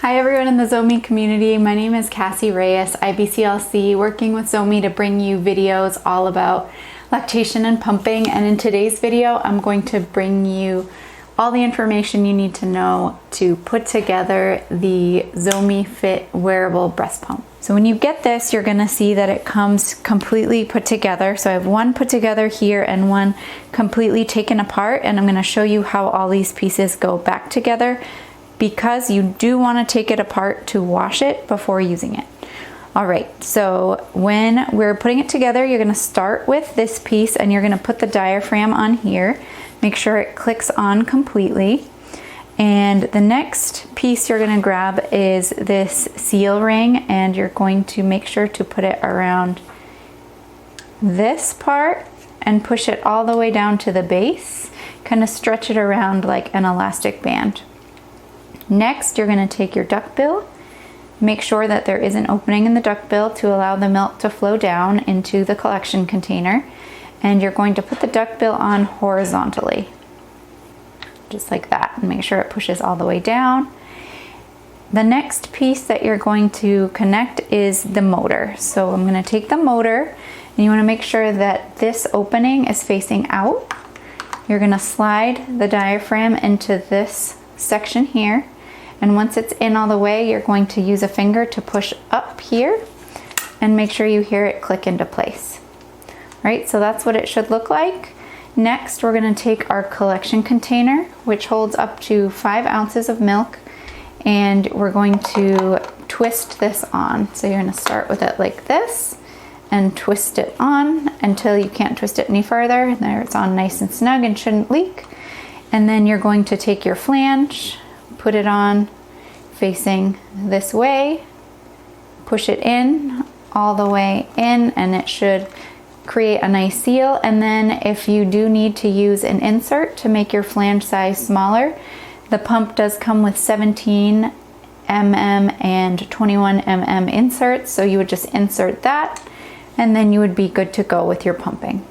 Hi everyone in the Zomee community, my name is Cassie Reyes, IBCLC, working with Zomee to bring you videos all about lactation and pumping, and in today's video I'm going to bring you all the information you need to know to put together the Zomee Fit wearable breast pump. So when you get this, you're gonna see that it comes completely put together. So I have one put together here and one completely taken apart, and I'm gonna show you how all these pieces go back together, because you do want to take it apart to wash it before using it. All right, so when we're putting it together, you're gonna start with this piece and you're gonna put the diaphragm on here. Make sure it clicks on completely. And the next piece you're gonna grab is this seal ring, and you're going to make sure to put it around this part and push it all the way down to the base. Kind of stretch it around like an elastic band. Next, you're going to take your duckbill, make sure that there is an opening in the duckbill to allow the milk to flow down into the collection container, and you're going to put the duckbill on horizontally, just like that, and make sure it pushes all the way down. The next piece that you're going to connect is the motor. So I'm going to take the motor, and you want to make sure that this opening is facing out. You're going to slide the diaphragm into this section here. And once it's in all the way, you're going to use a finger to push up here and make sure you hear it click into place. Right, so that's what it should look like. Next, we're going to take our collection container, which holds up to 5 ounces of milk, and we're going to twist this on. So you're going to start with it like this and twist it on until you can't twist it any further. There, it's on nice and snug and shouldn't leak. And then you're going to take your flange, put it on facing this way, push it in all the way in, and it should create a nice seal. And then if you do need to use an insert to make your flange size smaller, the pump does come with 17 mm and 21 mm inserts, so you would just insert that and then you would be good to go with your pumping.